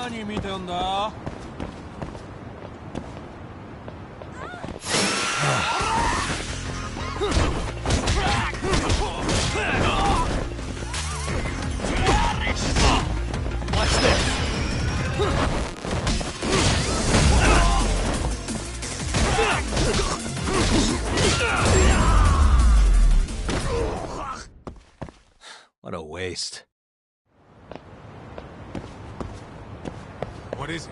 何見てんだ? Watch this. What a waste. What is it?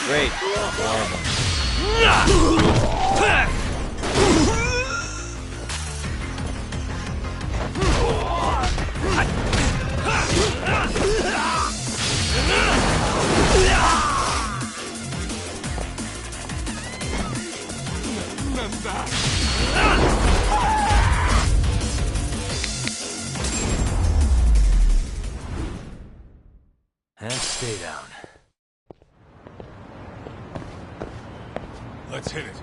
Great. And stay down. Let's hit it.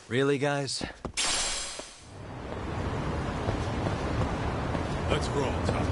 Really, guys? Let's roll, Tom.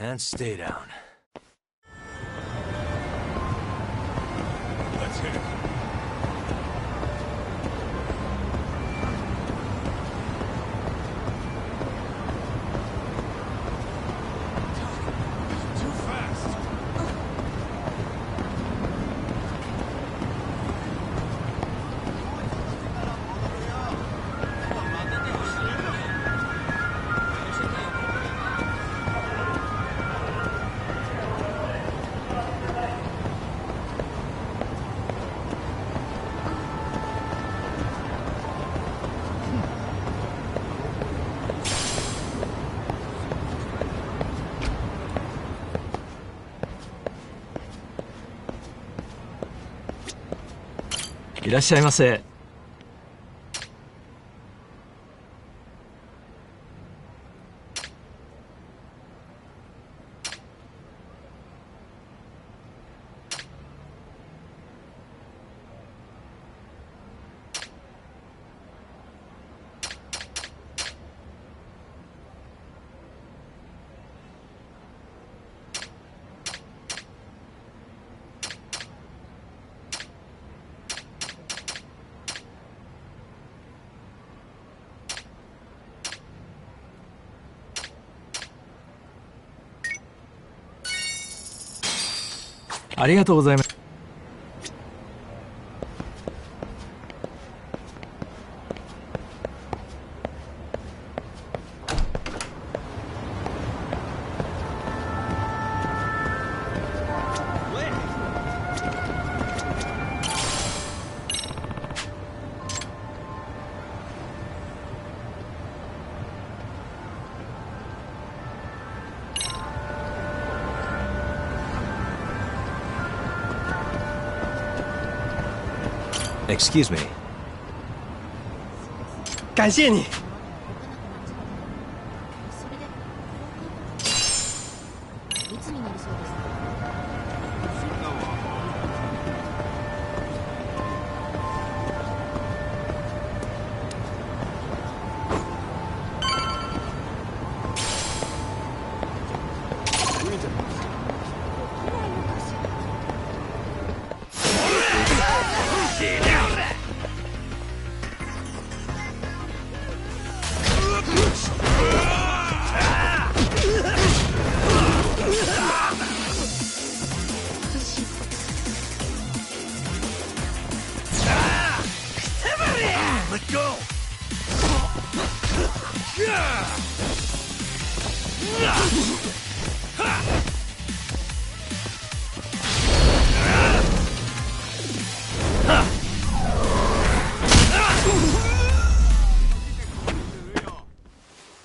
And stay down. Let's hit it. Too fast.いらっしゃいませ。ありがとうございます。Excuse me. 感谢你。Let go!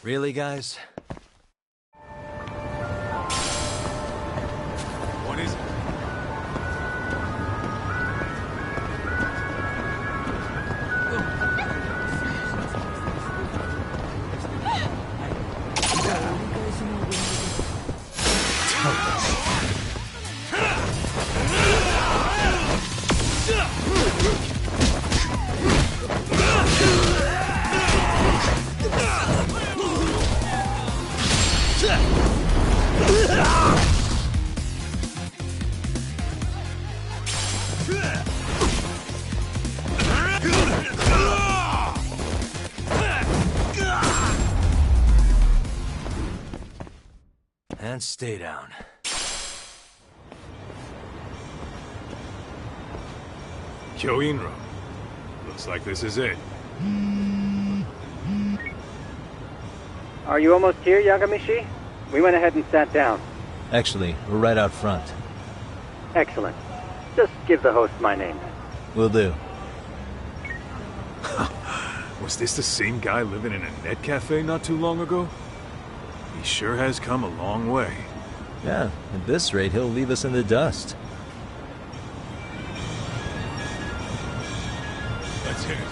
Really, guys? What is it? And stay down. Kyoinro. Looks like this is it. Are you almost here, Yagamishi? We went ahead and sat down. Actually, we're right out front. Excellent. Just give the host my name. Will do. Was this the same guy living in a net cafe not too long ago? He sure has come a long way. Yeah, at this rate, he'll leave us in the dust. Let's hit it.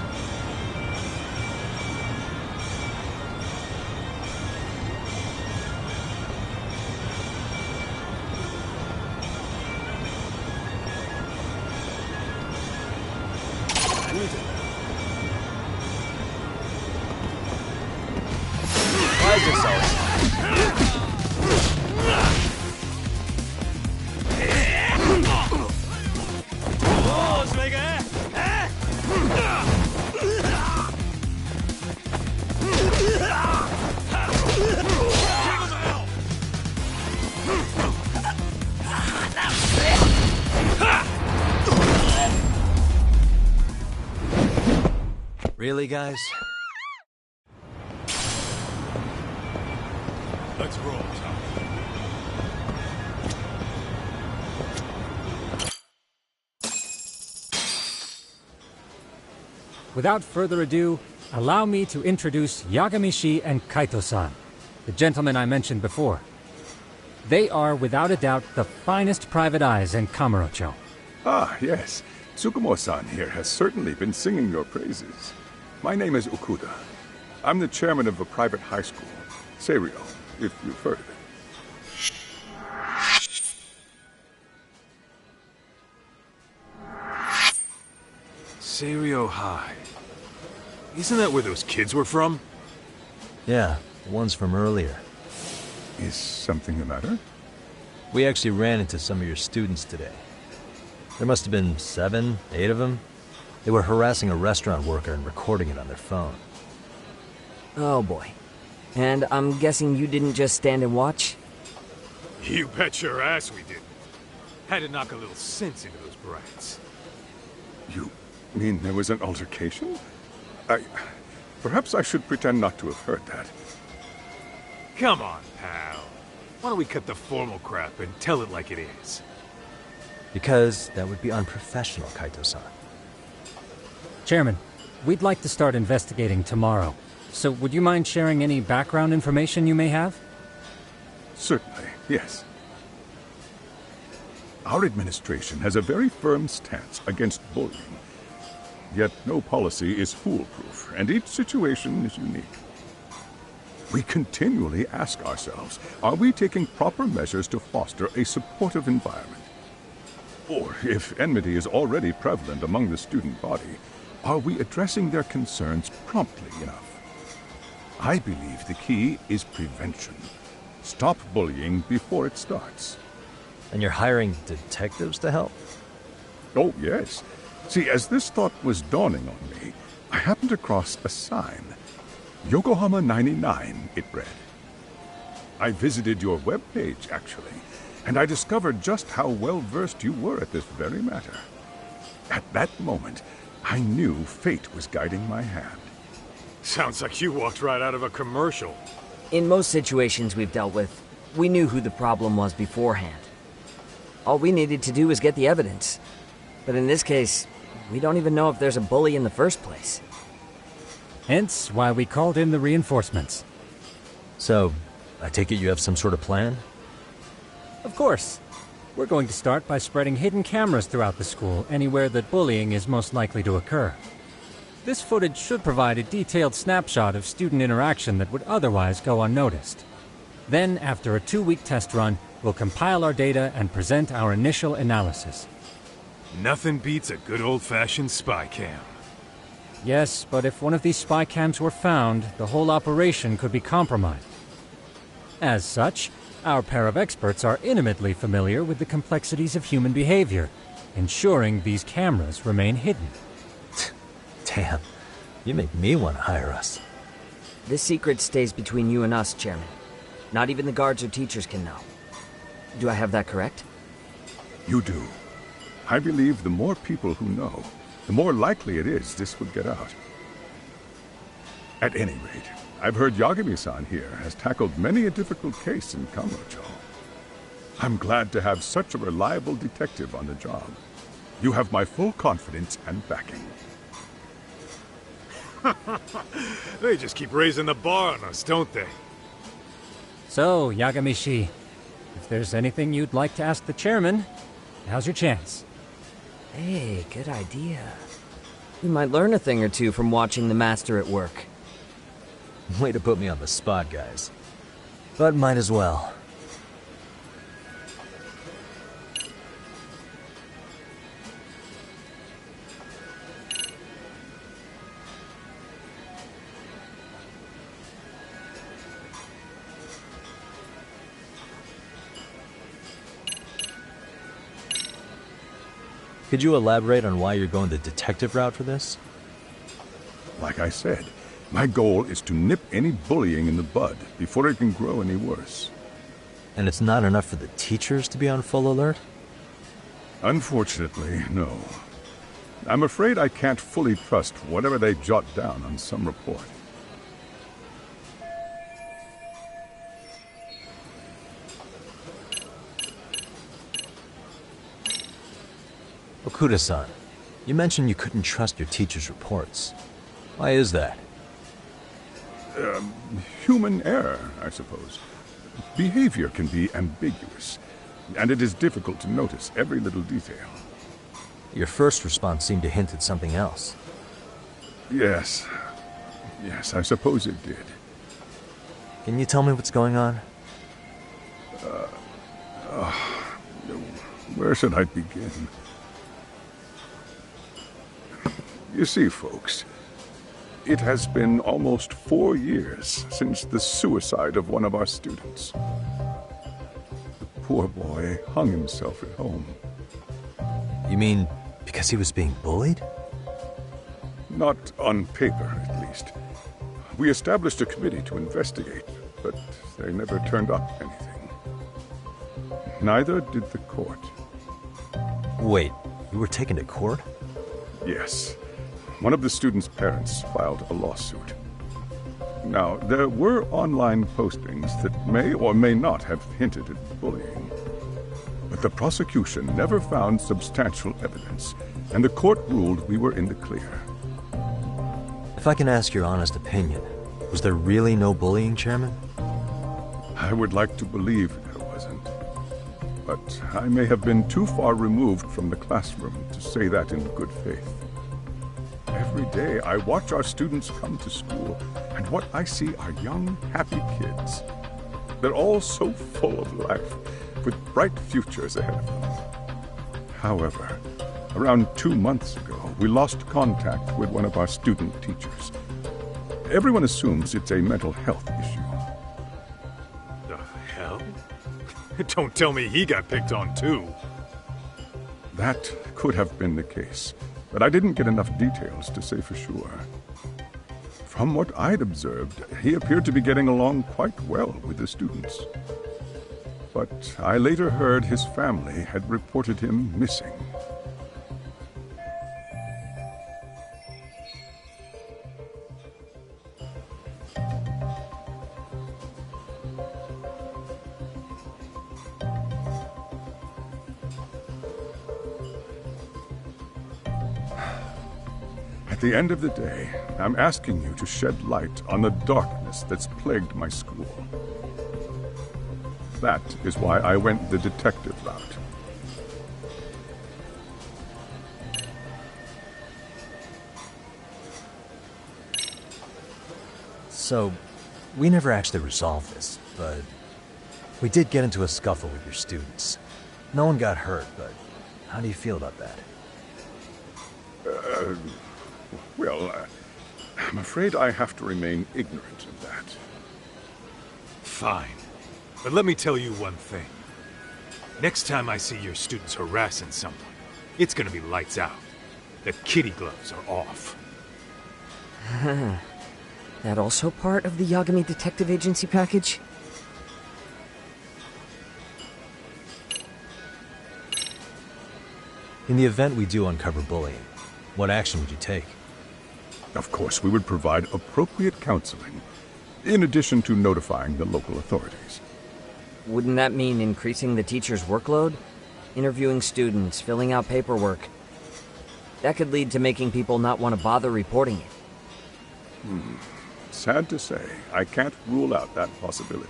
Really, guys? Let's roll, Tom. Without further ado, allow me to introduce Yagamishi and Kaito-san, the gentlemen I mentioned before. They are, without a doubt, the finest private eyes in Kamurocho. Ah, yes. Tsukumo-san here has certainly been singing your praises. My name is Okuda. I'm the chairman of a private high school, Seiryo, if you've heard of it. Seiryo High. Isn't that where those kids were from? Yeah, the ones from earlier. Is something the matter? We actually ran into some of your students today. There must have been 7, 8 of them. They were harassing a restaurant worker and recording it on their phone. Oh boy. And I'm guessing you didn't just stand and watch? You bet your ass we did. Had to knock a little sense into those brats. You mean there was an altercation? Perhaps I should pretend not to have heard that. Come on, pal. Why don't we cut the formal crap and tell it like it is? Because that would be unprofessional, Kaito-san. Chairman, we'd like to start investigating tomorrow. So would you mind sharing any background information you may have? Certainly, yes. Our administration has a very firm stance against bullying. Yet no policy is foolproof, and each situation is unique. We continually ask ourselves, are we taking proper measures to foster a supportive environment? Or, if enmity is already prevalent among the student body, are we addressing their concerns promptly enough? I believe the key is prevention. Stop bullying before it starts. And you're hiring detectives to help? Oh, yes. See, as this thought was dawning on me, I happened across a sign. Yokohama 99, it read. I visited your webpage, actually, and I discovered just how well-versed you were at this very matter. At that moment, I knew fate was guiding my hand. Sounds like you walked right out of a commercial. In most situations we've dealt with, we knew who the problem was beforehand. All we needed to do was get the evidence. But in this case, we don't even know if there's a bully in the first place. Hence why we called in the reinforcements. So, I take it you have some sort of plan? Of course. We're going to start by spreading hidden cameras throughout the school, anywhere that bullying is most likely to occur. This footage should provide a detailed snapshot of student interaction that would otherwise go unnoticed. Then, after a 2-week test run, we'll compile our data and present our initial analysis. Nothing beats a good old-fashioned spy cam. Yes, but if one of these spy cams were found, the whole operation could be compromised. As such, our pair of experts are intimately familiar with the complexities of human behavior, ensuring these cameras remain hidden. Damn, you make me want to hire us. This secret stays between you and us, Chairman. Not even the guards or teachers can know. Do I have that correct? You do. I believe the more people who know, the more likely it is this would get out. At any rate, I've heard Yagami-san here has tackled many a difficult case in Kamurocho. I'm glad to have such a reliable detective on the job. You have my full confidence and backing. They just keep raising the bar on us, don't they? So, Yagamishi, if there's anything you'd like to ask the chairman, now's your chance. Hey, good idea. We might learn a thing or two from watching the master at work. Way to put me on the spot, guys. But might as well. Could you elaborate on why you're going the detective route for this? Like I said, my goal is to nip any bullying in the bud before it can grow any worse. And it's not enough for the teachers to be on full alert? Unfortunately, no. I'm afraid I can't fully trust whatever they jot down on some report. Okuda-san, you mentioned you couldn't trust your teacher's reports. Why is that? Human error, I suppose. Behavior can be ambiguous, and it is difficult to notice every little detail. Your first response seemed to hint at something else. Yes. Yes, I suppose it did. Can you tell me what's going on? Where should I begin? You see, folks, it has been almost 4 years since the suicide of one of our students. The poor boy hung himself at home. You mean because he was being bullied? Not on paper, at least. We established a committee to investigate, but they never turned up anything. Neither did the court. Wait, you were taken to court? Yes. One of the students' parents filed a lawsuit. Now, there were online postings that may or may not have hinted at bullying. But the prosecution never found substantial evidence, and the court ruled we were in the clear. If I can ask your honest opinion, was there really no bullying, Chairman? I would like to believe there wasn't. But I may have been too far removed from the classroom to say that in good faith. Every day I watch our students come to school, and what I see are young, happy kids. They're all so full of life, with bright futures ahead of them. However, around 2 months ago, we lost contact with one of our student teachers. Everyone assumes it's a mental health issue. The hell? Don't tell me he got picked on too. That could have been the case, but I didn't get enough details to say for sure. From what I'd observed, he appeared to be getting along quite well with the students. But I later heard his family had reported him missing. At the end of the day, I'm asking you to shed light on the darkness that's plagued my school. That is why I went the detective route. So, we never actually resolved this, but we did get into a scuffle with your students. No one got hurt, but how do you feel about that? I'm afraid I have to remain ignorant of that. Fine. But let me tell you one thing. Next time I see your students harassing someone, it's gonna be lights out. The kitty gloves are off. That also part of the Yagami Detective Agency package? In the event we do uncover bullying, what action would you take? Of course, we would provide appropriate counseling, in addition to notifying the local authorities. Wouldn't that mean increasing the teacher's workload? Interviewing students, filling out paperwork. That could lead to making people not want to bother reporting it. Sad to say, I can't rule out that possibility.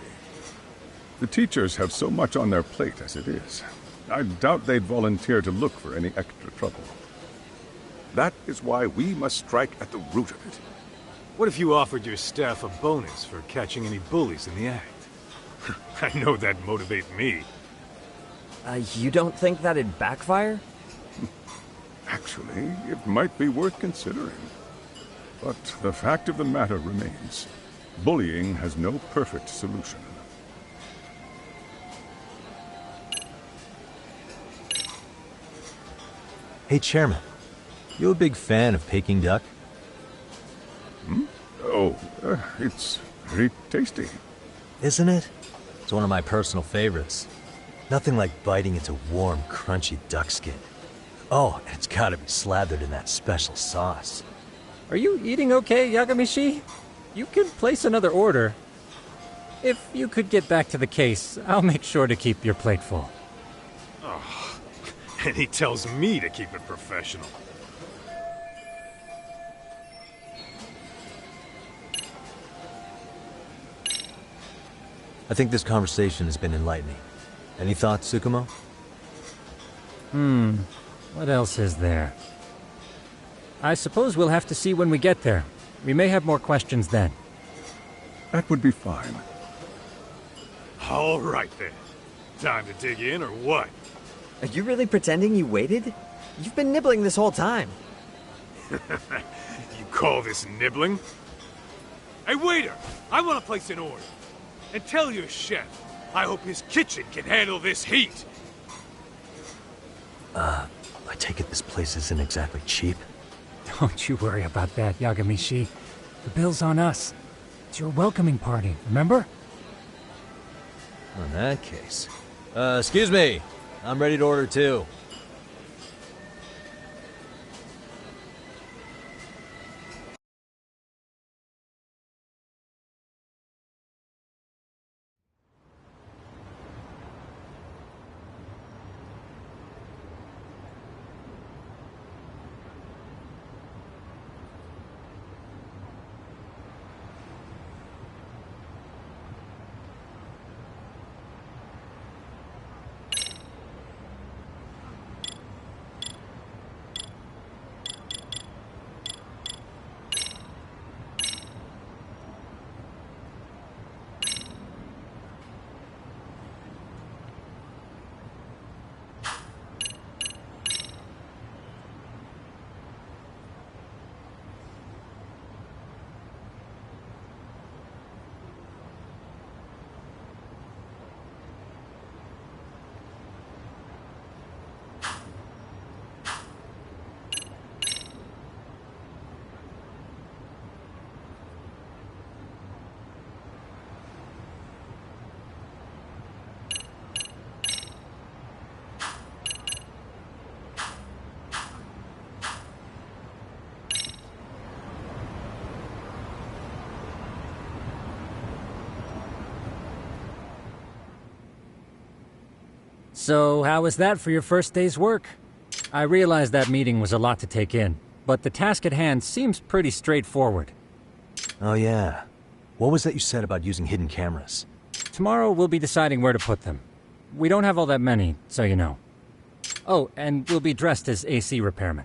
The teachers have so much on their plate as it is. I doubt they'd volunteer to look for any extra trouble. That is why we must strike at the root of it. What if you offered your staff a bonus for catching any bullies in the act? I know that'd motivate me. You don't think that'd backfire? Actually, it might be worth considering. But the fact of the matter remains, bullying has no perfect solution. Hey, Chairman, you a big fan of Peking duck? Oh, it's very tasty. Isn't it? It's one of my personal favorites. Nothing like biting into warm, crunchy duck skin. Oh, and it's gotta be slathered in that special sauce. Are you eating okay, Yagamishi? You can place another order. If you could get back to the case, I'll make sure to keep your plate full. Oh, and he tells me to keep it professional. I think this conversation has been enlightening. Any thoughts, Tsukumo? What else is there? I suppose we'll have to see when we get there. We may have more questions then. That would be fine. All right then. Time to dig in or what? Are you really pretending you waited? You've been nibbling this whole time. You call this nibbling? Hey waiter, I want to place an order. And tell your chef, I hope his kitchen can handle this heat. I take it this place isn't exactly cheap? Don't you worry about that, Yagamishi. The bill's on us. It's your welcoming party, remember? In that case. Excuse me. I'm ready to order too. So, how was that for your first day's work? I realize that meeting was a lot to take in, but the task at hand seems pretty straightforward. Oh yeah. What was that you said about using hidden cameras? Tomorrow we'll be deciding where to put them. We don't have all that many, so you know. Oh, and we'll be dressed as AC repairmen.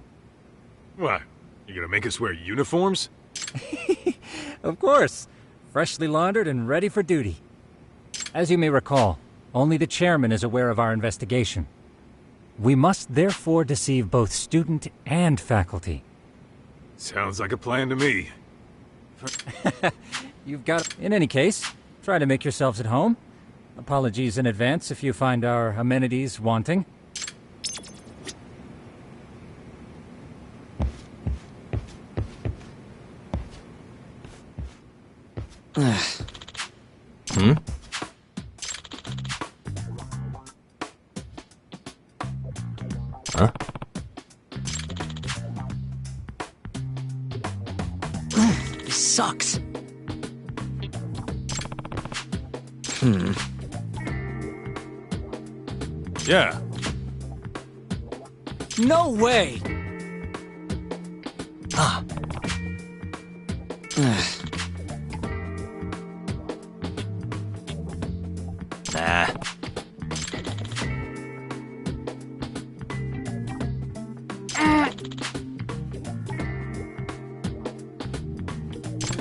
What? You gonna make us wear uniforms? Of course. Freshly laundered and ready for duty. As you may recall, only the chairman is aware of our investigation. We must therefore deceive both student and faculty. Sounds like a plan to me. You've got... In any case, try to make yourselves at home. Apologies in advance if you find our amenities wanting. Hmm? Huh? This sucks. Yeah. No way! Ah. Nah.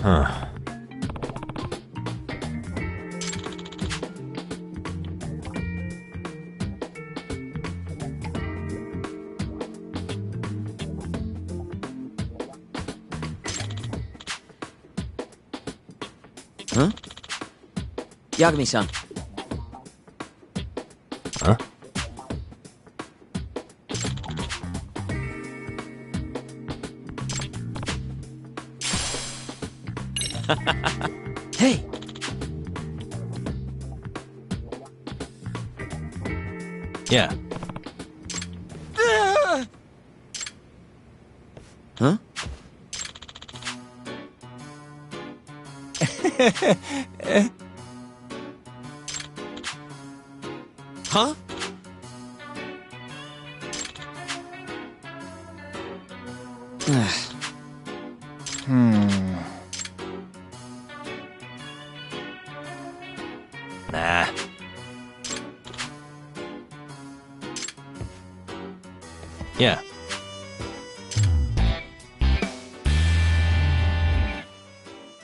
Huh. Huh? Yagami-san. Huh? Hey! Yeah. Huh? Huh? Nah. Yeah.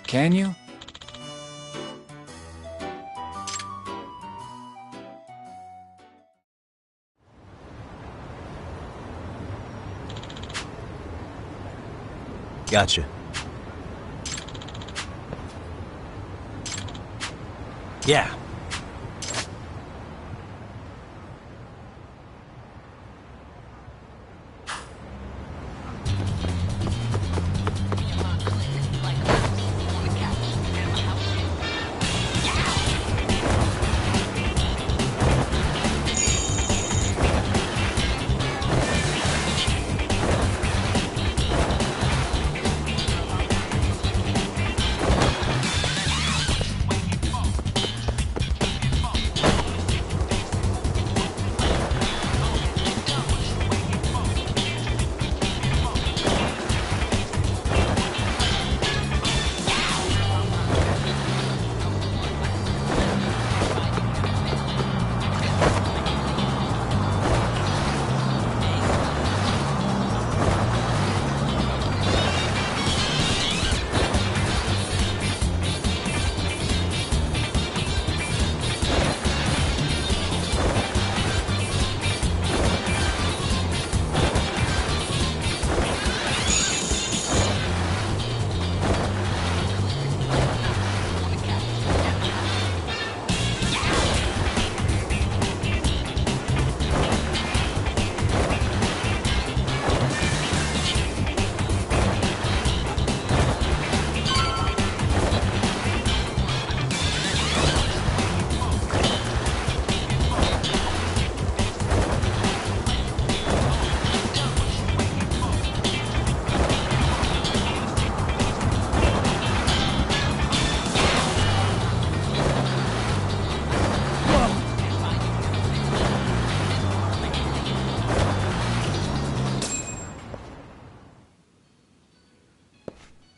Can you? Gotcha. Yeah.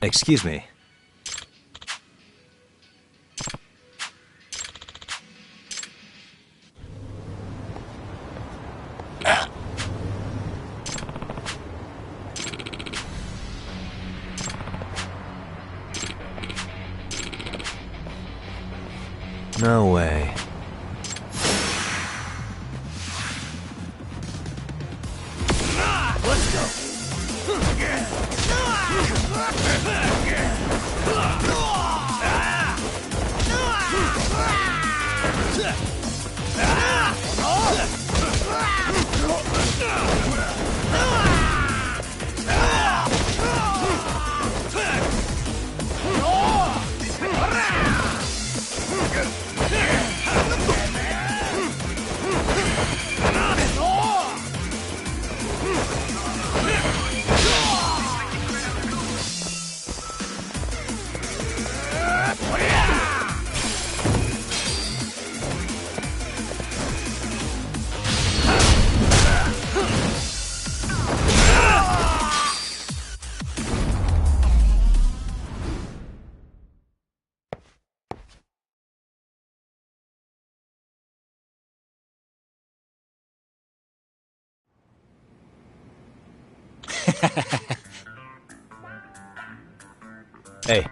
Excuse me. No way. Hey.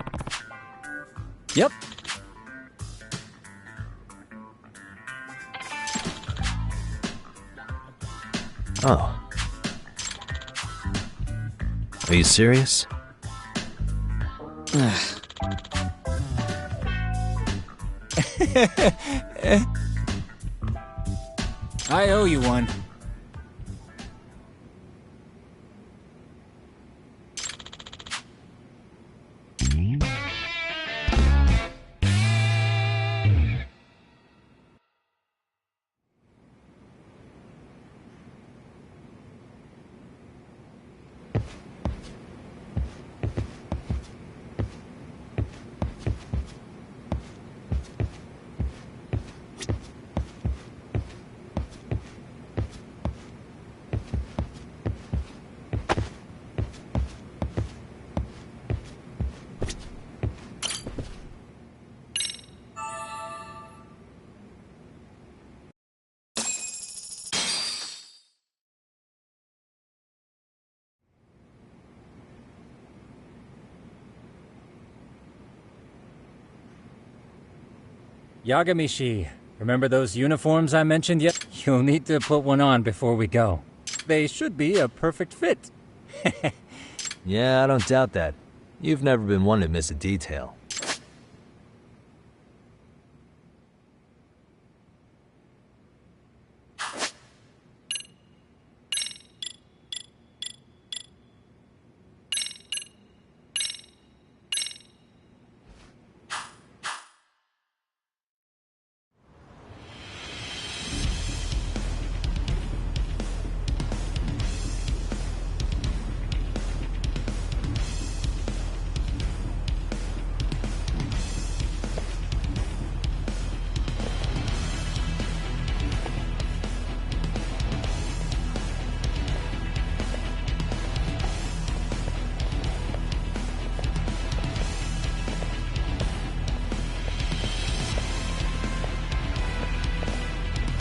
Yep. Oh. Are you serious? I owe you one. Yagamishi, remember those uniforms I mentioned yet? You'll need to put one on before we go. They should be a perfect fit. Yeah, I don't doubt that. You've never been one to miss a detail.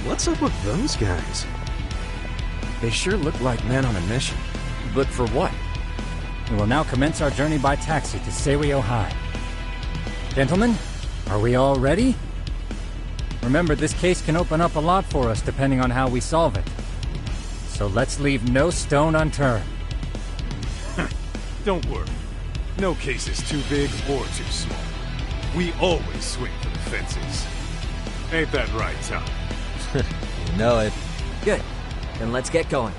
What's up with those guys? They sure look like men on a mission. But for what? We will now commence our journey by taxi to Seirio High. Gentlemen, are we all ready? Remember, this case can open up a lot for us depending on how we solve it. So let's leave no stone unturned. Don't worry. No case is too big or too small. We always swing for the fences. Ain't that right, Tom? You know it. Good. Then let's get going.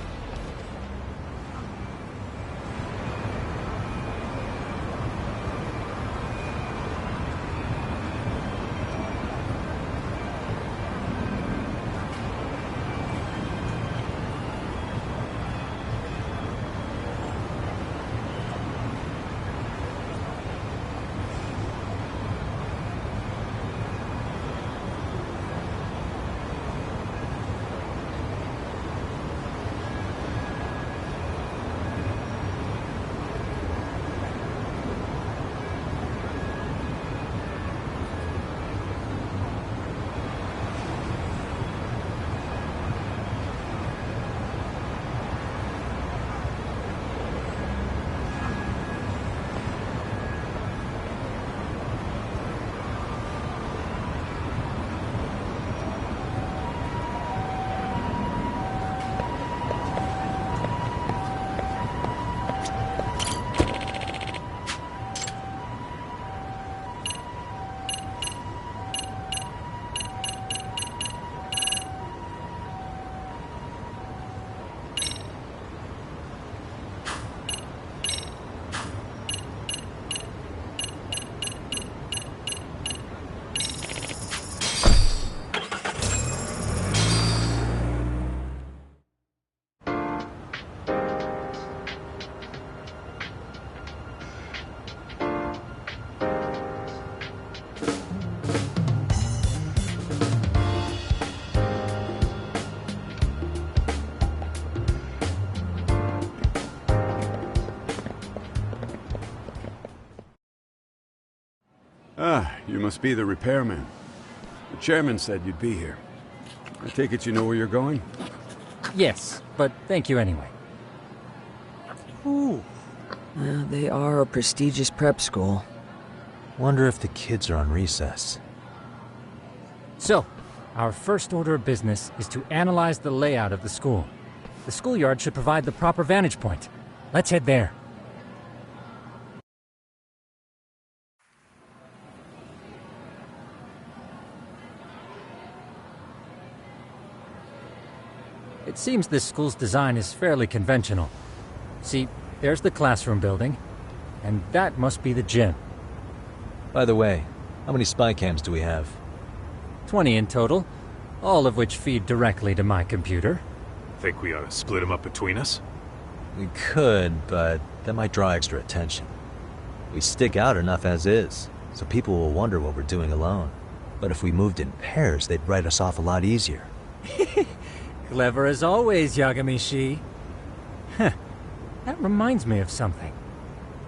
Ah, you must be the repairman. The chairman said you'd be here. I take it you know where you're going? Yes, but thank you anyway. Ooh. They are a prestigious prep school. Wonder if the kids are on recess. So, our first order of business is to analyze the layout of the school. The schoolyard should provide the proper vantage point. Let's head there. It seems this school's design is fairly conventional. See, there's the classroom building, and that must be the gym. By the way, how many spy cams do we have? 20 in total, all of which feed directly to my computer. Think we ought to split them up between us? We could, but that might draw extra attention. We stick out enough as is, so people will wonder what we're doing alone. But if we moved in pairs, they'd write us off a lot easier. Clever as always, Yagamishi. Huh. That reminds me of something.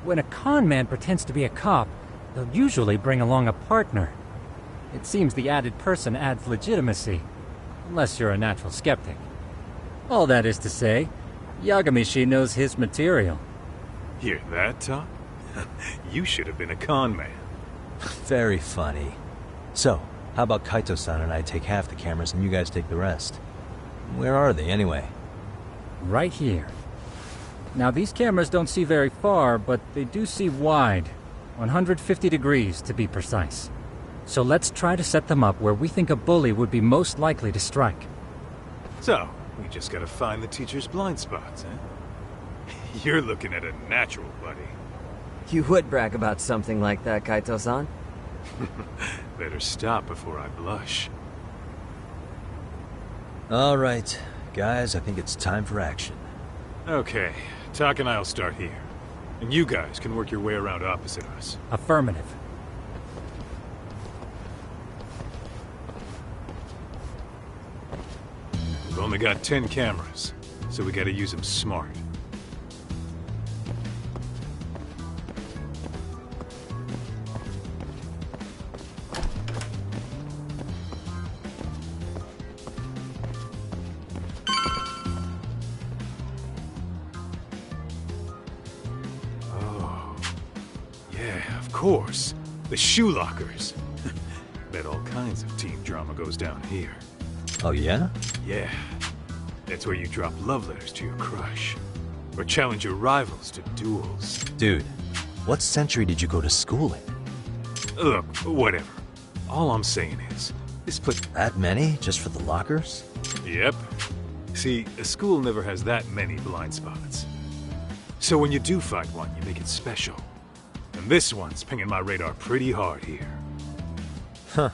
When a con man pretends to be a cop, they'll usually bring along a partner. It seems the added person adds legitimacy, unless you're a natural skeptic. All that is to say, Yagamishi knows his material. Hear that, Tom? You should have been a con man. Very funny. So, How about Kaito-san and I take half the cameras and you guys take the rest? Where are they, anyway? Right here. Now, these cameras don't see very far, but they do see wide. 150 degrees, to be precise. So let's try to set them up where we think a bully would be most likely to strike. So, we just gotta find the teacher's blind spots, eh? You're looking at a natural, buddy. You would brag about something like that, Kaito-san. Better stop before I blush. All right, guys, I think it's time for action. Okay, Tak and I'll start here. And you guys can work your way around opposite us. Affirmative. We've only got 10 cameras, so we gotta use them smart. Oh, yeah, of course. The shoe lockers. Bet all kinds of teen drama goes down here. Oh, yeah? Yeah. That's where you drop love letters to your crush. Or challenge your rivals to duels. Dude, what century did you go to school in? Look, whatever. All I'm saying is, this place... That many? Just for the lockers? Yep. See, a school never has that many blind spots. So when you do find one, you make it special. And this one's pinging my radar pretty hard here. Huh.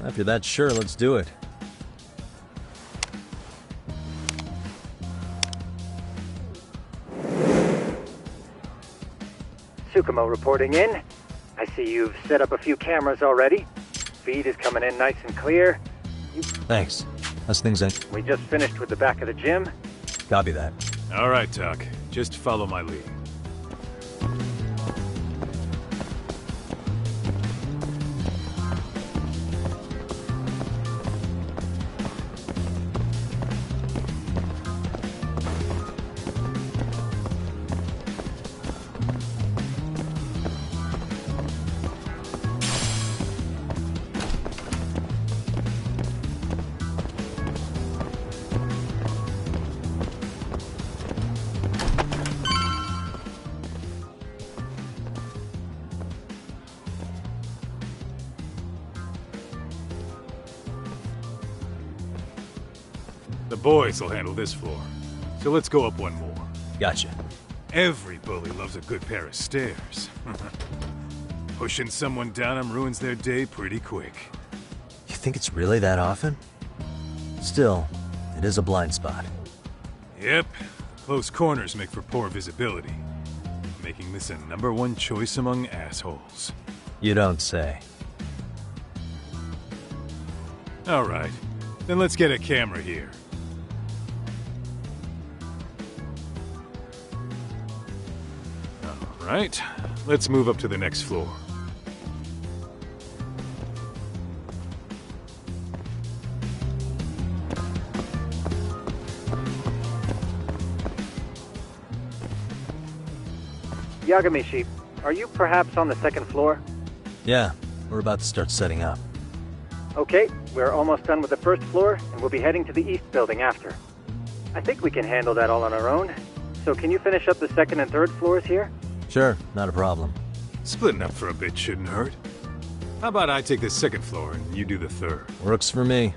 If you're that sure, let's do it. Tsukumo reporting in. I see you've set up a few cameras already. Feed is coming in nice and clear. Thanks. How's things in? We just finished with the back of the gym. Copy that. All right, Tak. Just follow my lead. The boys will handle this floor. So let's go up one more. Gotcha. Every bully loves a good pair of stairs. Pushing someone down them ruins their day pretty quick. You think it's really that often? Still, it is a blind spot. Yep. Close corners make for poor visibility. Making this a #1 choice among assholes. You don't say. Alright. Then let's get a camera here. Alright. Let's move up to the next floor. Yagamishi, are you perhaps on the second floor? Yeah, we're about to start setting up. Okay, we're almost done with the first floor, and we'll be heading to the east building after. I think we can handle that all on our own. So can you finish up the second and third floors here? Sure, not a problem. Splitting up for a bit shouldn't hurt. How about I take the second floor and you do the third? Works for me.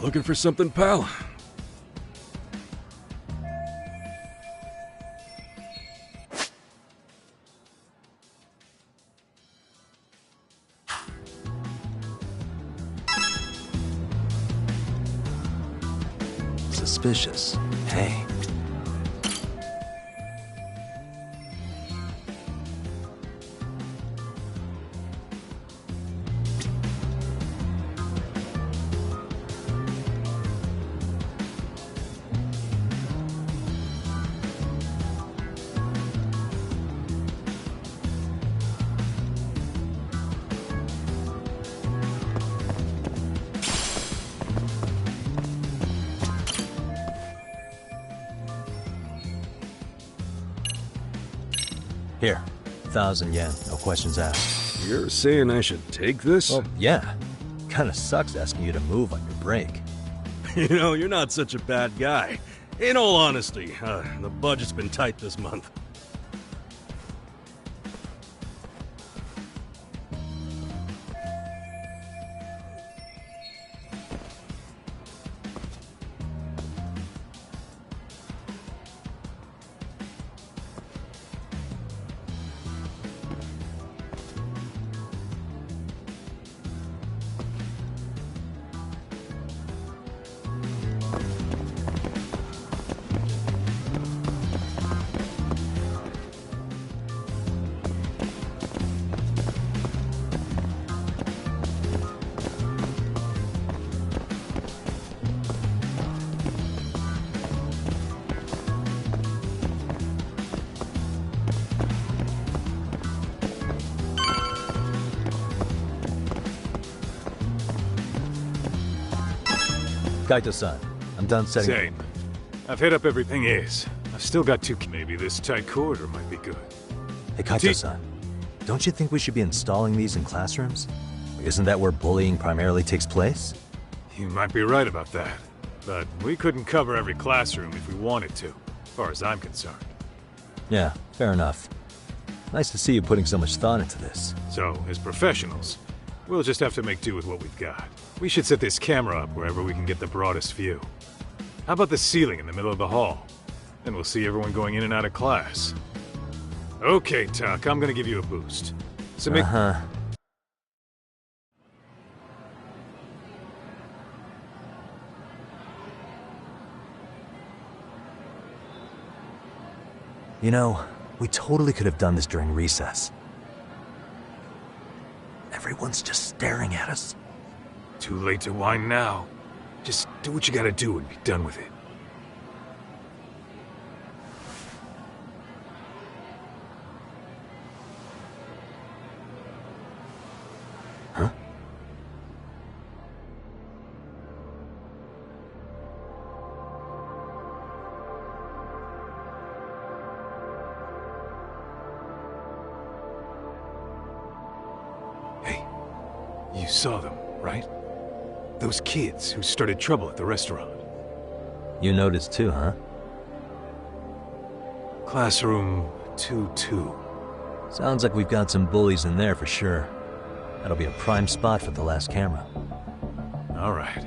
Looking for something, pal? Suspicious. Hey. Here, 1,000 yen, no questions asked. You're saying I should take this? Well, yeah. Kinda sucks asking you to move on your break. You know, you're not such a bad guy. In all honesty, the budget's been tight this month. Kaito-san, I'm done setting... Same. I've hit up everything Ace. I've still got 2... Maybe this tight corridor might be good. Hey, Kaito-san, don't you think we should be installing these in classrooms? Isn't that where bullying primarily takes place? You might be right about that. But we couldn't cover every classroom if we wanted to, as far as I'm concerned. Yeah, fair enough. Nice to see you putting so much thought into this. So, as professionals, we'll just have to make do with what we've got. We should set this camera up wherever we can get the broadest view. How about the ceiling in the middle of the hall? Then we'll see everyone going in and out of class. Okay, Tak, I'm gonna give you a boost. So make... You know, we totally could have done this during recess. Everyone's just staring at us. Too late to whine now. Just do what you gotta do and be done with it. Huh? Hey, you saw them, right? Those kids who started trouble at the restaurant. You noticed too, huh? Classroom 2-2. Sounds like we've got some bullies in there for sure. That'll be a prime spot for the last camera. All right.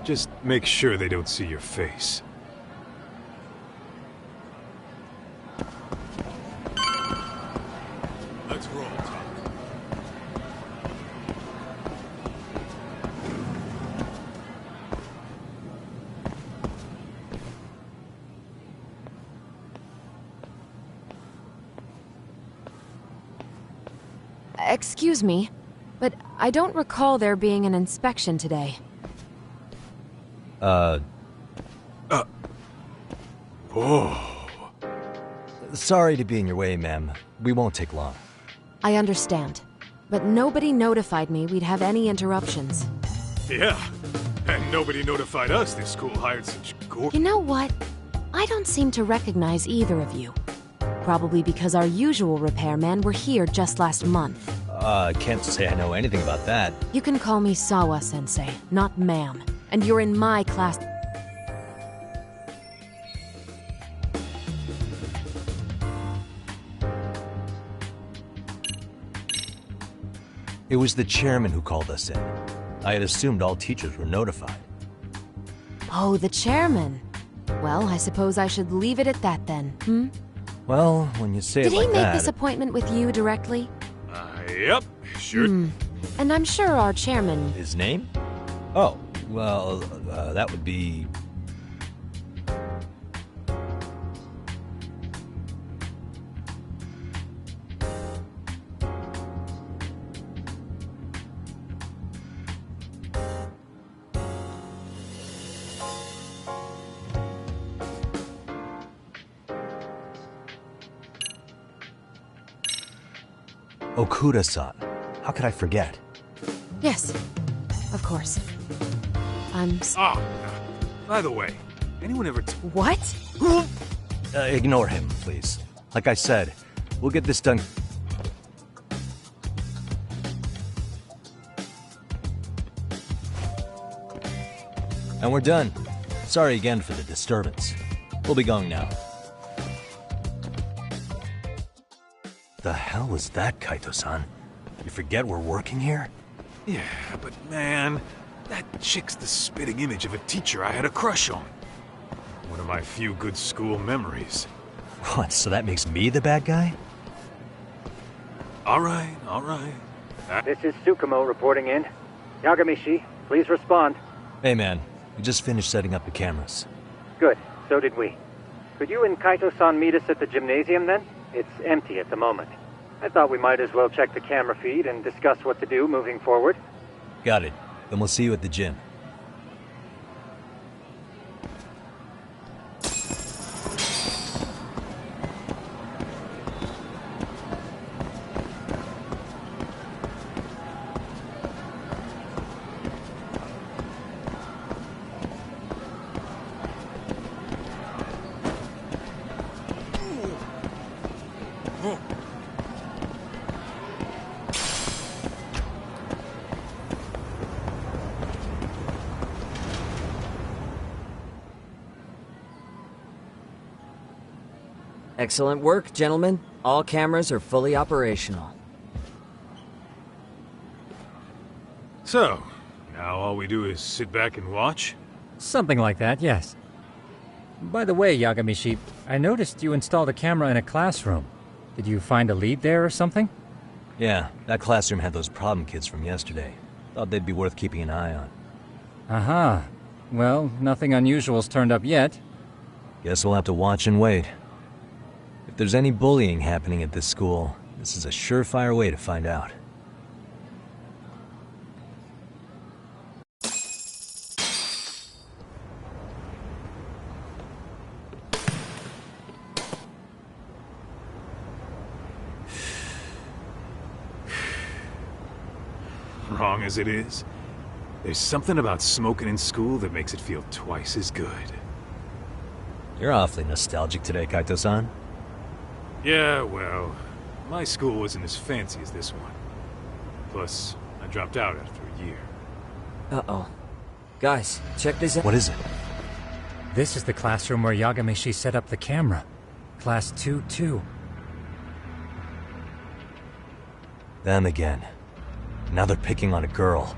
Just make sure they don't see your face. Let's roll, Tom. Excuse me, but I don't recall there being an inspection today. Oh. Sorry to be in your way, ma'am. We won't take long. I understand, but nobody notified me we'd have any interruptions. Yeah, and nobody notified us this school hired such gore... You know what? I don't seem to recognize either of you. Probably because our usual repairmen were here just last month. Can't say I know anything about that. You can call me Sawa-sensei, not ma'am. And you're in my class... It was the chairman who called us in. I had assumed all teachers were notified. Oh, the chairman. Well, I suppose I should leave it at that then, hmm? Well, when you say Did it like he make that... this appointment with you directly? Yep, sure. And I'm sure our chairman... His name? Oh, well, that would be... Okuda-san. How could I forget? Yes, of course. By the way, anyone ever... What? Ignore him, please. Like I said, we'll get this done... And we're done. Sorry again for the disturbance. We'll be going now. The hell was that, Kaito-san? You forget we're working here? Yeah, but man, that chick's the spitting image of a teacher I had a crush on. One of my few good school memories. What, so that makes me the bad guy? All right, all right. This is Tsukumo reporting in. Yagamishi, please respond. Hey man, we just finished setting up the cameras. Good, so did we. Could you and Kaito-san meet us at the gymnasium then? It's empty at the moment. I thought we might as well check the camera feed and discuss what to do moving forward. Got it. Then we'll see you at the gym. Excellent work, gentlemen. All cameras are fully operational. So, now all we do is sit back and watch? Something like that, yes. By the way, Yagamishi, I noticed you installed a camera in a classroom. Did you find a lead there or something? Yeah, that classroom had those problem kids from yesterday. Thought they'd be worth keeping an eye on. Aha. Well, nothing unusual's turned up yet. Guess we'll have to watch and wait. If there's any bullying happening at this school, this is a surefire way to find out. Wrong as it is, there's something about smoking in school that makes it feel twice as good. You're awfully nostalgic today, Kaito-san. Yeah, well, my school wasn't as fancy as this one. Plus, I dropped out after a year. Uh-oh. Guys, check this out. What is it? This is the classroom where Yagamishi set up the camera. Class 2-2. Them again. Now they're picking on a girl.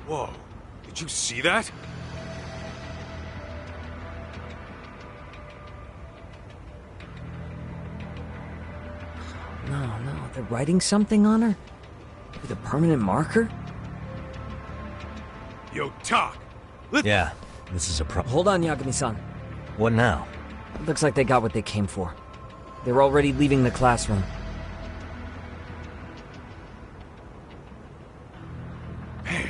Whoa, did you see that? No, they're writing something on her? With a permanent marker? Yo, talk! Yeah, this is a problem. Hold on, Yagami-san. What now? Looks like they got what they came for. They were already leaving the classroom. Man,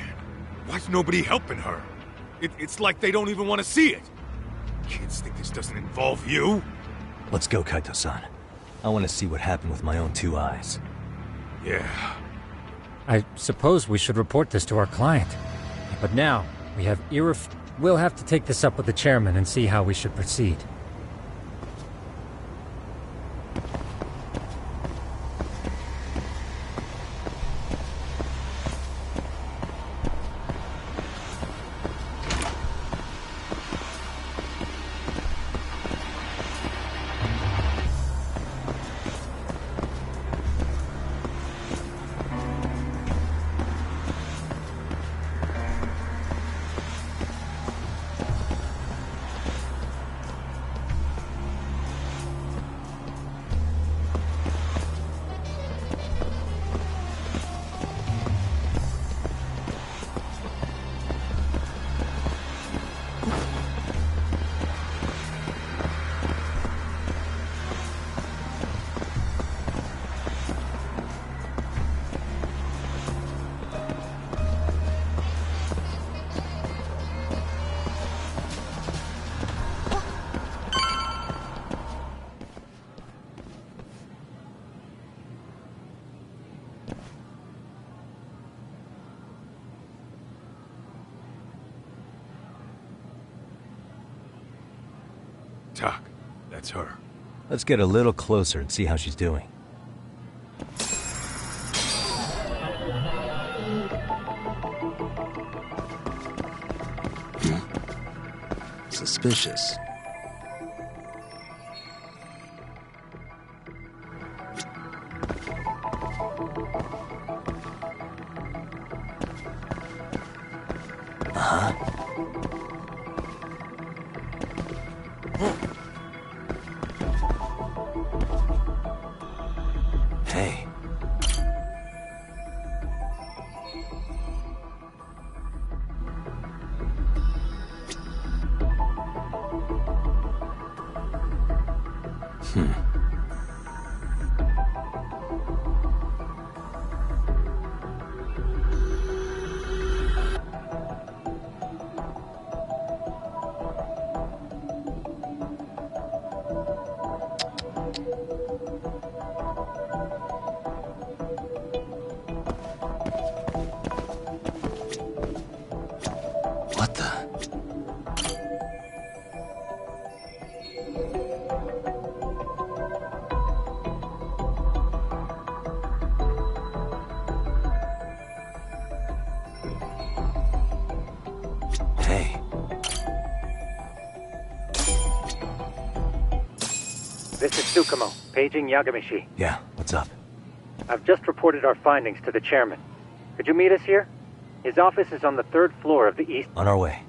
why's nobody helping her? It's like they don't even want to see it. Kids think this doesn't involve you? Let's go, Kaito-san. I want to see what happened with my own two eyes. Yeah. I suppose we should report this to our client. But now, we have we'll have to take this up with the chairman and see how we should proceed. that's her. Let's get a little closer and see how she's doing. Suspicious. Hey. What the? Hey. This is Tsukumo, paging Yagamishi. Yeah, what's up? I've just reported our findings to the chairman. Could you meet us here? His office is on the 3rd floor of the east... On our way.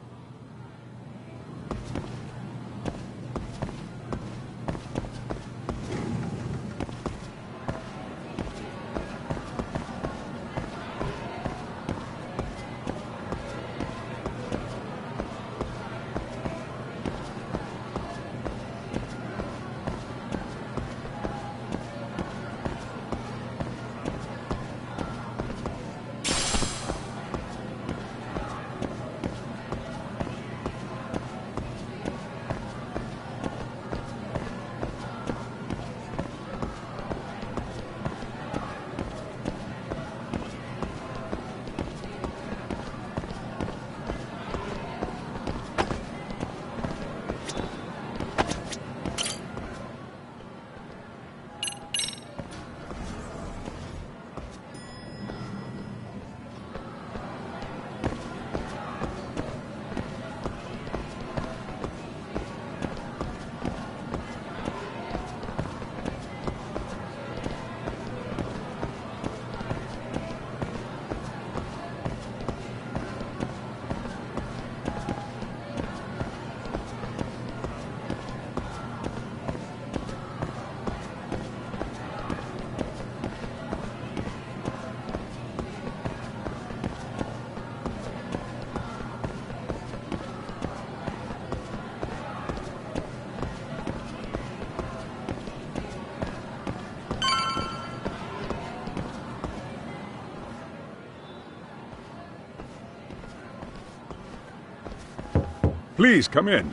Please, come in.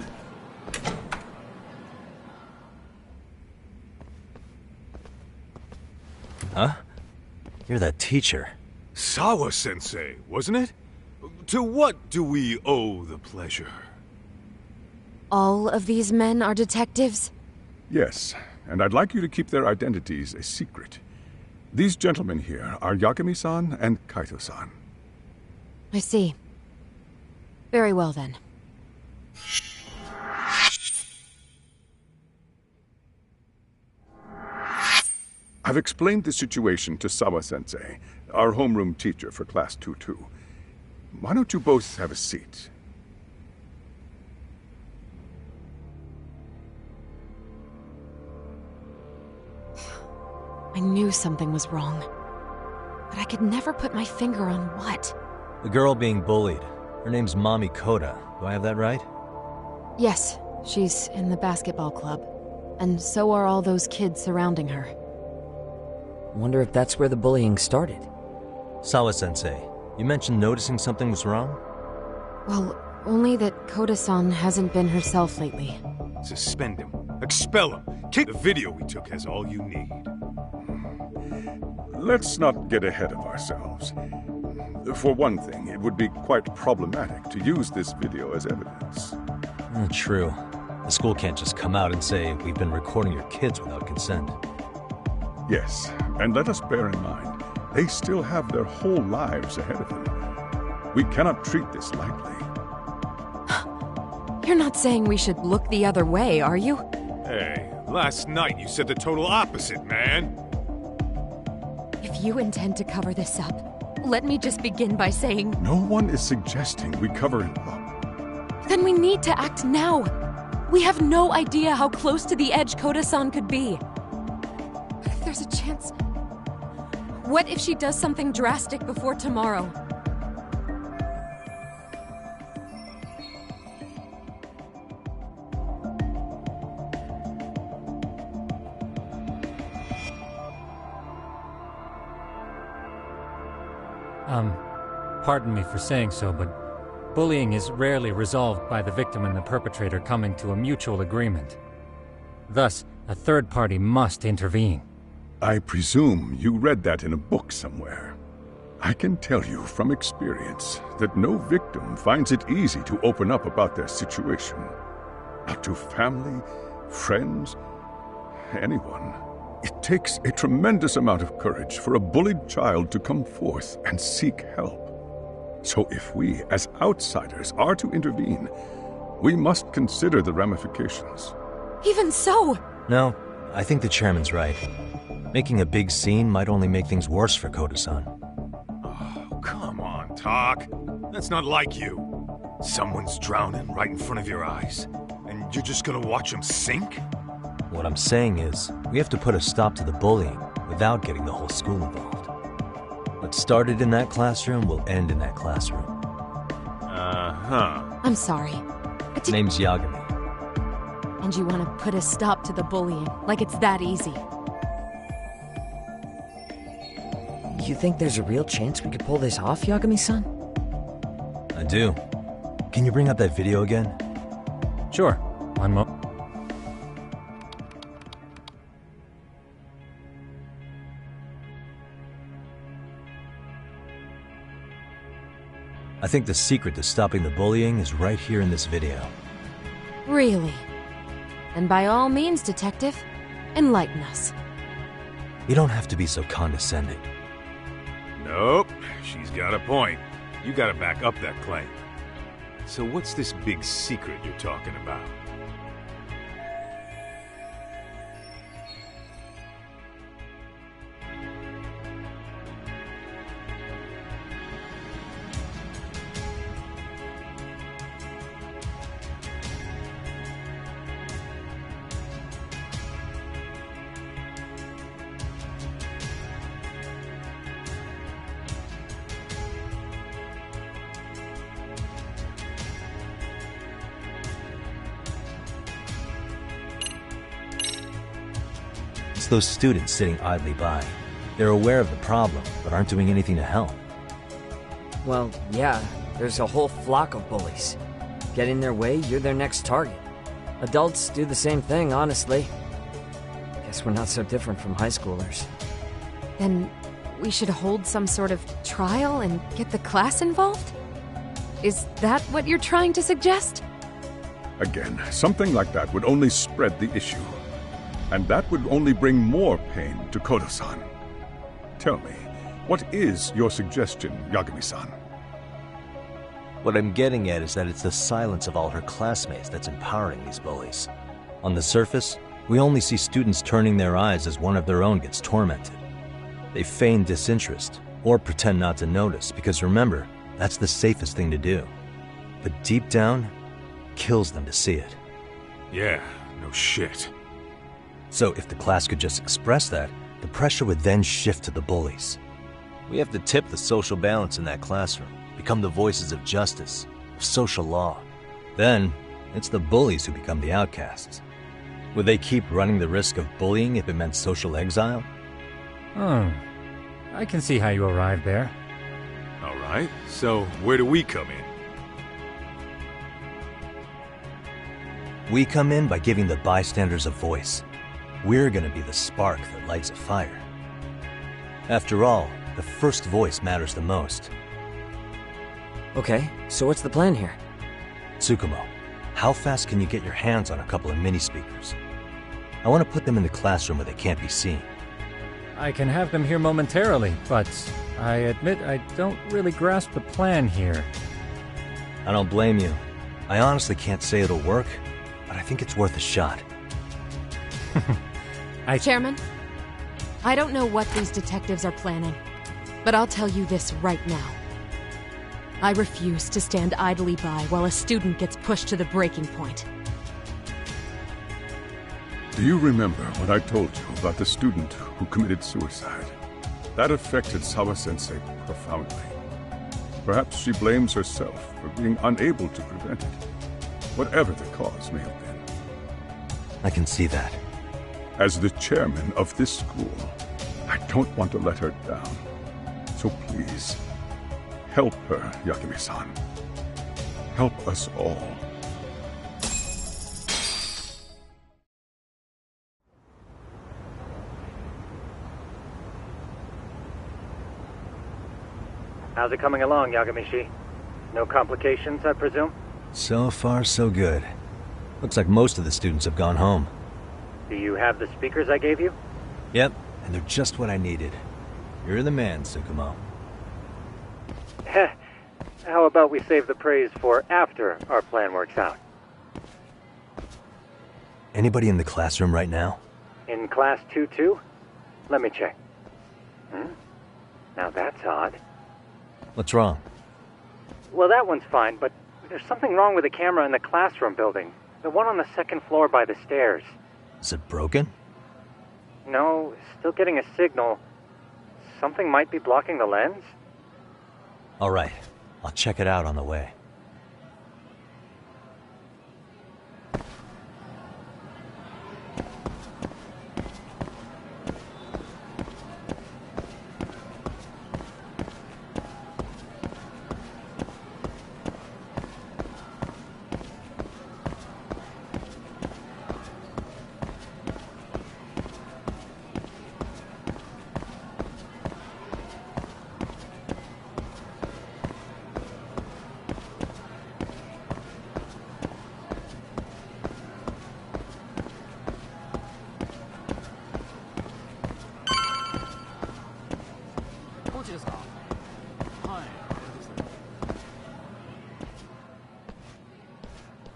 Huh? You're that teacher. Sawa-sensei, wasn't it? To what do we owe the pleasure? All of these men are detectives? Yes, and I'd like you to keep their identities a secret. These gentlemen here are Yagami-san and Kaito-san. I see. Very well, then. I've explained the situation to Sawa-sensei, our homeroom teacher for Class 2-2. Why don't you both have a seat? I knew something was wrong. But I could never put my finger on what. The girl being bullied. Her name's Mami Koda. Do I have that right? Yes, she's in the basketball club. And so are all those kids surrounding her. Wonder if that's where the bullying started. Sawa-sensei, you mentioned noticing something was wrong? Well, only that Koda-san hasn't been herself lately. Suspend him. Expel him. Kick the video we took has all you need. Let's not get ahead of ourselves. For one thing, it would be quite problematic to use this video as evidence. True. The school can't just come out and say, we've been recording your kids without consent. Yes, and let us bear in mind, they still have their whole lives ahead of them. We cannot treat this lightly. You're not saying we should look the other way, are you? Hey, last night you said the total opposite, man. If you intend to cover this up, let me just begin by saying... No one is suggesting we cover it up. Then we need to act now. We have no idea how close to the edge Koda-san could be. There's a chance... What if she does something drastic before tomorrow? Pardon me for saying so, but bullying is rarely resolved by the victim and the perpetrator coming to a mutual agreement. Thus, a third party must intervene. I presume you read that in a book somewhere. I can tell you from experience that no victim finds it easy to open up about their situation. Not to family, friends, anyone. It takes a tremendous amount of courage for a bullied child to come forth and seek help. So if we, as outsiders, are to intervene, we must consider the ramifications. Even so... No, I think the chairman's right. Making a big scene might only make things worse for Koda-san. Oh, come on, Talk. That's not like you. Someone's drowning right in front of your eyes, and you're just gonna watch him sink? What I'm saying is, we have to put a stop to the bullying without getting the whole school involved. What started in that classroom will end in that classroom. Uh-huh. I'm sorry. Name's Yagami. And you want to put a stop to the bullying, like it's that easy. You think there's a real chance we could pull this off, Yagami-san? I do. Can you bring up that video again? Sure. One moment. I think the secret to stopping the bullying is right here in this video. Really? And by all means, Detective, enlighten us. You don't have to be so condescending. Nope, she's got a point. You gotta back up that claim. So what's this big secret you're talking about? It's those students sitting idly by. They're aware of the problem, but aren't doing anything to help. Well, yeah, there's a whole flock of bullies. Get in their way, you're their next target. Adults do the same thing, honestly. Guess we're not so different from high schoolers. Then we should hold some sort of trial and get the class involved? Is that what you're trying to suggest? Again, something like that would only spread the issue. And that would only bring more pain to Koda-san. Tell me, what is your suggestion, Yagami-san? What I'm getting at is that it's the silence of all her classmates that's empowering these bullies. On the surface, we only see students turning their eyes as one of their own gets tormented. They feign disinterest, or pretend not to notice, because remember, that's the safest thing to do. But deep down, kills them to see it. Yeah, no shit. So if the class could just express that, the pressure would then shift to the bullies. We have to tip the social balance in that classroom, become the voices of justice, of social law. Then, it's the bullies who become the outcasts. Would they keep running the risk of bullying if it meant social exile? I can see how you arrived there. All right, so where do we come in? We come in by giving the bystanders a voice. We're gonna be the spark that lights a fire. After all, the first voice matters the most. Okay, so what's the plan here? Tsukumo, How fast can you get your hands on a couple of mini speakers? I want to put them in the classroom where they can't be seen. I can have them here momentarily, but I admit I don't really grasp the plan here. I don't blame you. I honestly can't say it'll work, but I think it's worth a shot. Chairman, I don't know what these detectives are planning, but I'll tell you this right now. I refuse to stand idly by while a student gets pushed to the breaking point. Do you remember what I told you about the student who committed suicide? That affected Sawa-sensei profoundly. Perhaps she blames herself for being unable to prevent it, whatever the cause may have been. I can see that. As the chairman of this school, I don't want to let her down. So please, help her, Yakumi-san. Help us all. How's it coming along, Yagamishi? No complications, I presume? So far, so good. Looks like most of the students have gone home. Do you have the speakers I gave you? Yep, and they're just what I needed. You're the man, Tsukumo. How about we save the praise for after our plan works out? Anybody in the classroom right now? In class 2-2? Let me check. Now that's odd. What's wrong? Well, that one's fine, but there's something wrong with the camera in the classroom building. The one on the second floor by the stairs. Is it broken? No, still getting a signal. Something might be blocking the lens? All right, I'll check it out on the way.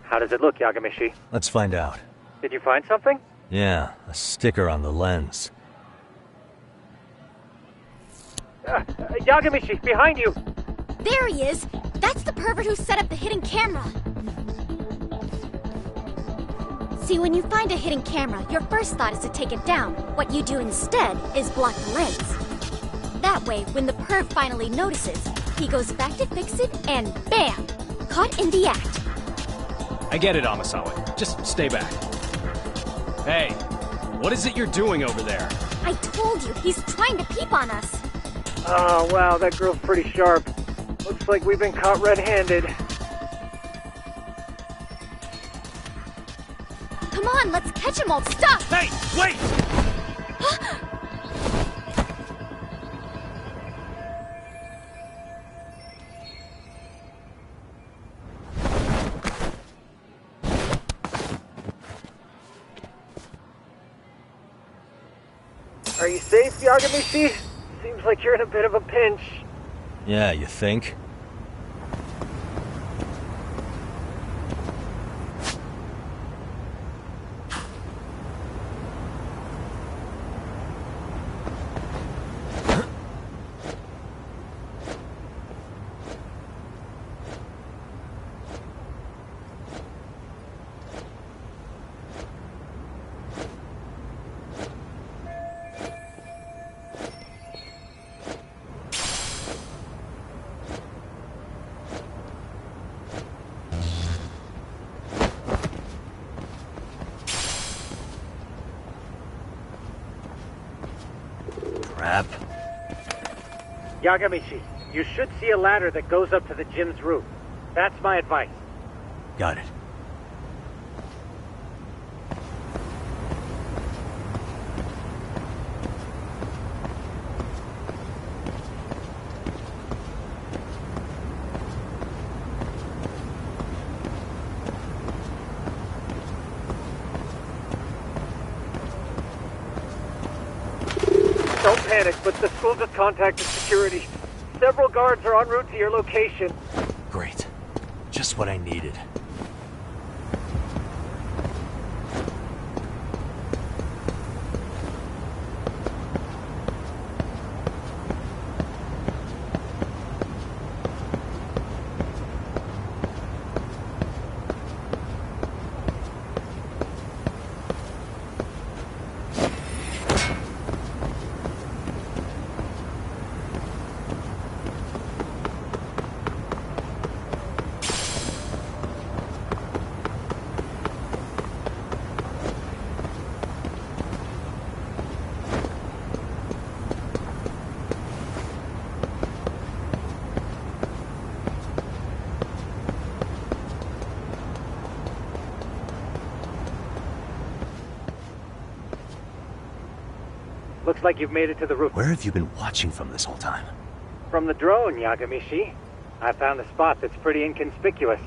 How does it look, Yagamishi? Let's find out. Did you find something? Yeah, a sticker on the lens. Yagamishi, behind you! There he is! That's the pervert who set up the hidden camera! See, when you find a hidden camera, your first thought is to take it down. What you do instead is block the lens. That way, when the perv finally notices, he goes back to fix it, and bam! Caught in the act. I get it, Amasawa. Just stay back. Hey, what is it you're doing over there? I told you, he's trying to peep on us. Oh, wow, that girl's pretty sharp. Looks like we've been caught red-handed. Come on, let's catch him, old stuff! Hey, wait! Are you safe, Yagamishi? Seems like you're in a bit of a pinch. Yeah, you think? Crap. Yagamishi, you should see a ladder that goes up to the gym's roof. That's my advice. Got it. panic, but the school just contacted security. Several guards are en route to your location. Great. Just what I needed. Looks like you've made it to the roof. Where have you been watching from this whole time? From the drone, Yagamishi. I found a spot that's pretty inconspicuous.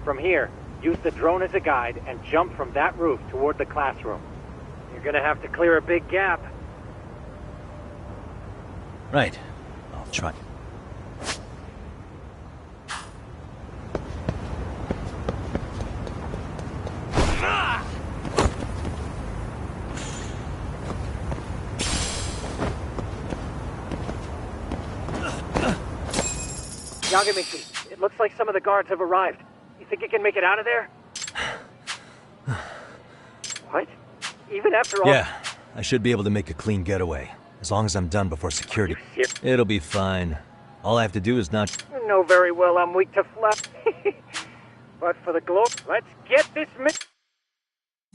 From here, use the drone as a guide and jump from that roof toward the classroom. You're gonna have to clear a big gap. Right. I'll try. Yagamishi, it looks like some of the guards have arrived. You think you can make it out of there? What? Even after all— Yeah, I should be able to make a clean getaway. As long as I'm done before security. It'll be fine. All I have to do is not— You know very well I'm weak to flap. But for the globe, let's get this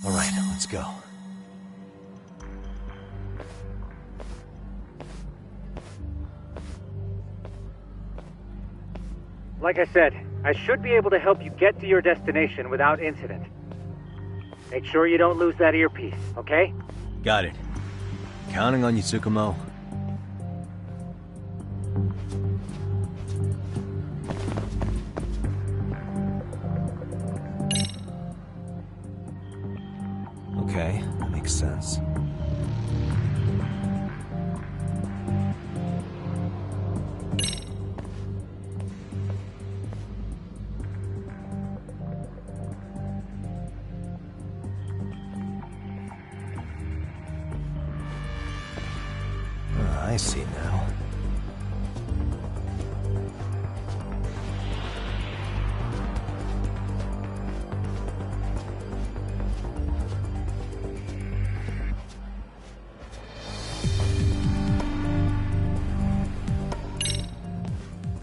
Alright, let's go. Like I said, I should be able to help you get to your destination without incident. Make sure you don't lose that earpiece, okay? Got it. Counting on you, Tsukumo. Okay, that makes sense. I see now.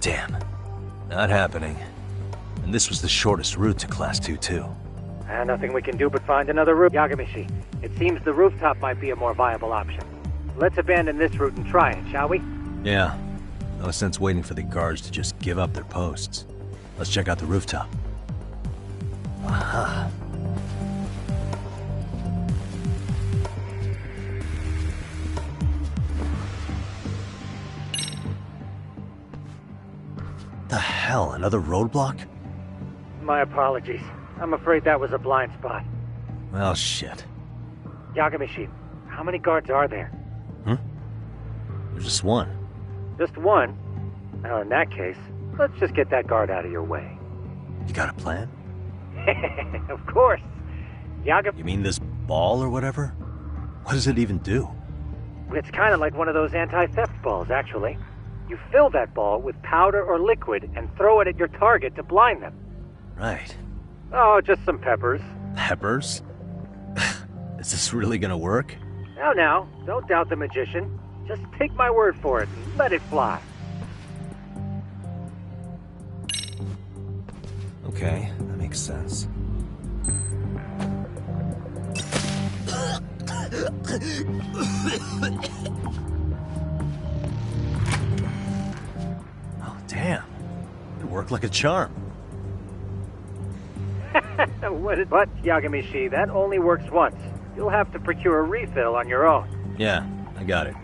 Damn. Not happening. And this was the shortest route to Class 2, too. Nothing we can do but find another route. Yagamishi, it seems the rooftop might be a more viable option. Let's abandon this route and try it, shall we? Yeah. No sense waiting for the guards to just give up their posts. Let's check out the rooftop. Aha. The hell, another roadblock? My apologies. I'm afraid that was a blind spot. Well, shit. Yagamishi, how many guards are there? There's just one. Just one? Well, in that case, let's just get that guard out of your way. You got a plan? Of course. You mean this ball or whatever? What does it even do? It's kind of like one of those anti-theft balls, actually. You fill that ball with powder or liquid and throw it at your target to blind them. Right. Oh, just some peppers. Peppers? Is this really gonna work? Now, don't doubt the magician. Just take my word for it and let it fly. Okay, that makes sense. Oh, damn. It worked like a charm. But, Yagamishi, that only works once. You'll have to procure a refill on your own. Yeah, I got it.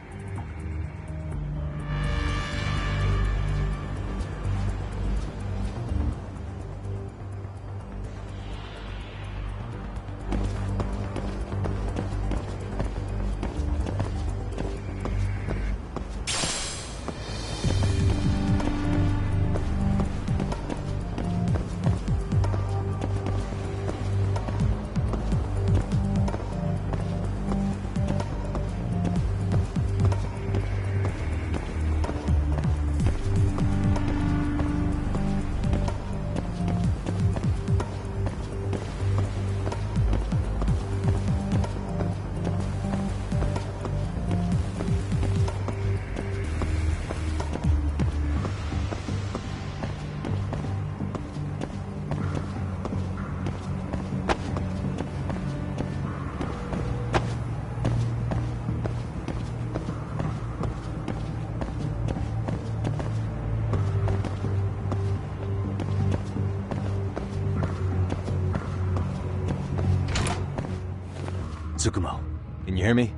Tsukumo, can you hear me?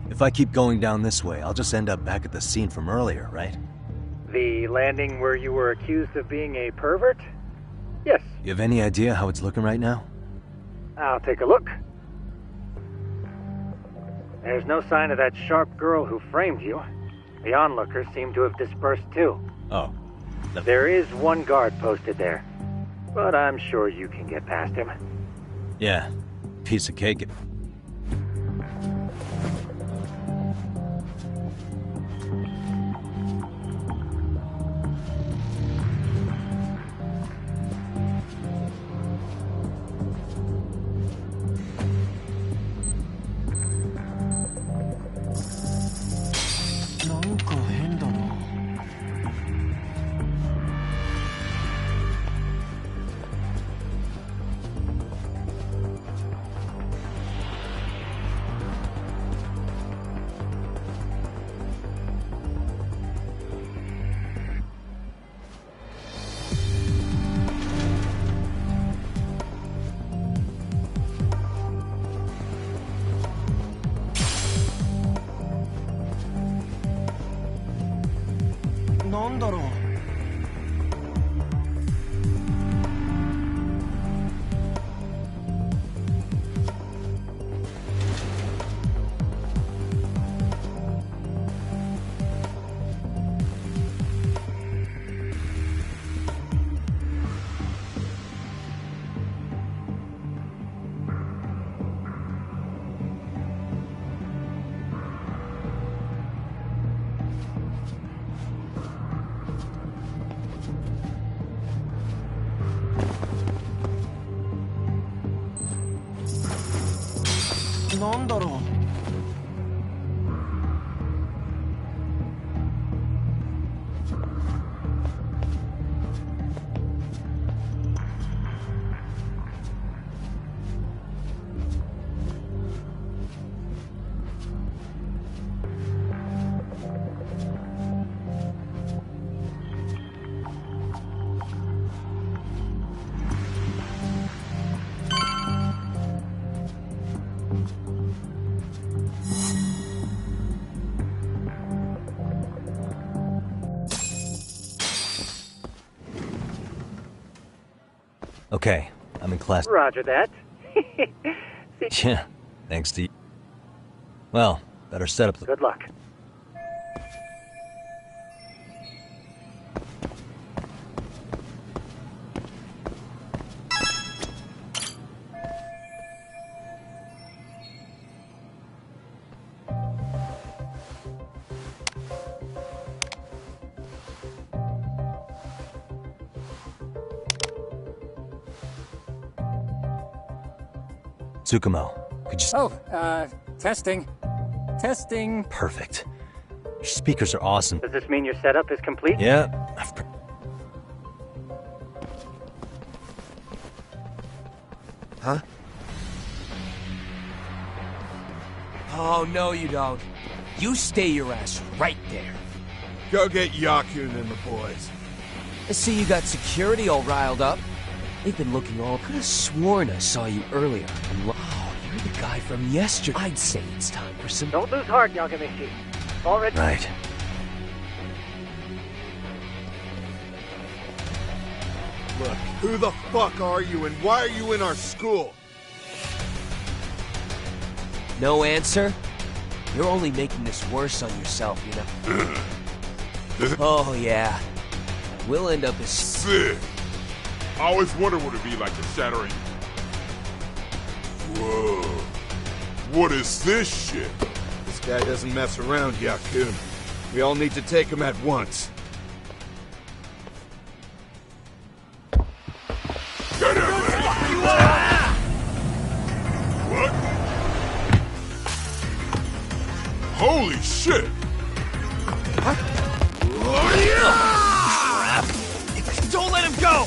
If I keep going down this way, I'll just end up back at the scene from earlier, right? The landing where you were accused of being a pervert? Yes. You have any idea how it's looking right now? I'll take a look. There's no sign of that sharp girl who framed you. The onlookers seem to have dispersed too. Oh. There is one guard posted there, but I'm sure you can get past him. Yeah, piece of cake. Okay, I'm in class. Roger that. Yeah, thanks to you. Well, better set up the... Good luck. Tsukumo, could you... Oh, testing. Testing. Perfect. Your speakers are awesome. Does this mean your setup is complete? Yeah, Huh? Oh, no you don't. You stay your ass right there. Go get Yakun and the boys. I see you got security all riled up. They've been looking all... Could have sworn I saw you earlier. Oh, you're the guy from yesterday. I'd say it's time for some... Don't lose heart, Yagamishi. Already... right. Look, who the fuck are you and why are you in our school? No answer? You're only making this worse on yourself, you know? Oh, yeah. We'll end up as... Sick! I always wondered what it'd be like to shatter in. Whoa. What is this shit? This guy doesn't mess around, Yakun. We all need to take him at once. Get him! What? Holy shit! Don't let him go!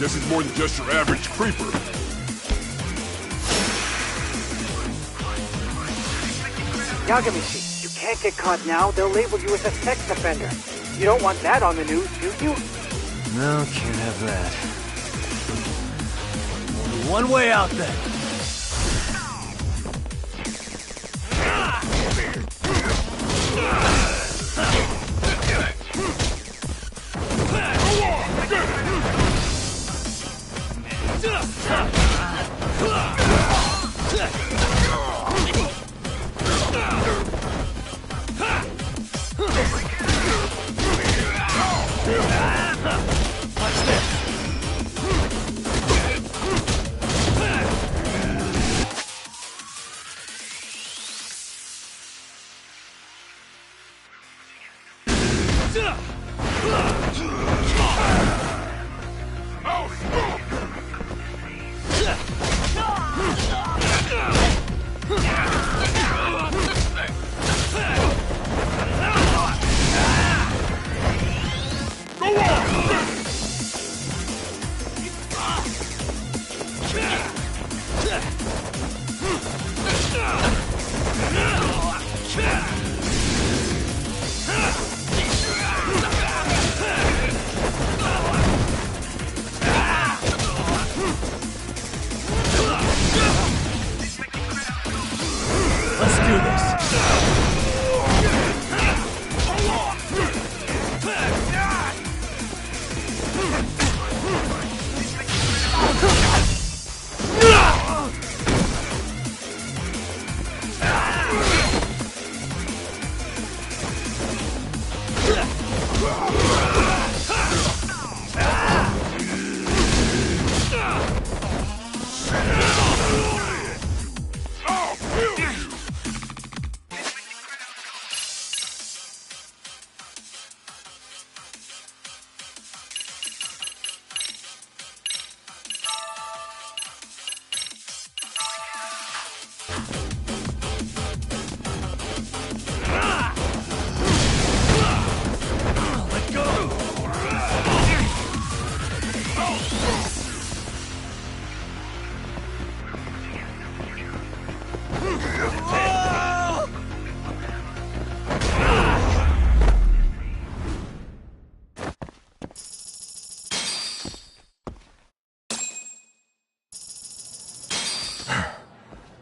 This is more than just your average creeper. Yagamishi, you can't get caught now. They'll label you as a sex offender. You don't want that on the news, do you? No, can't have that. Only one way out then. Let's do this.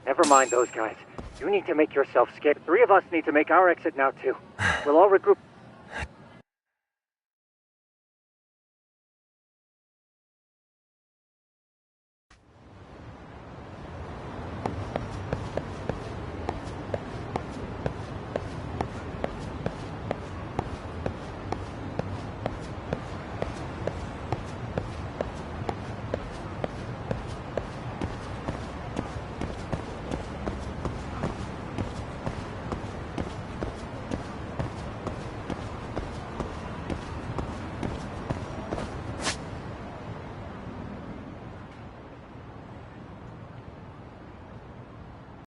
Never mind those guys. You need to make yourself scared. 3 of us need to make our exit now, too. We'll all regroup.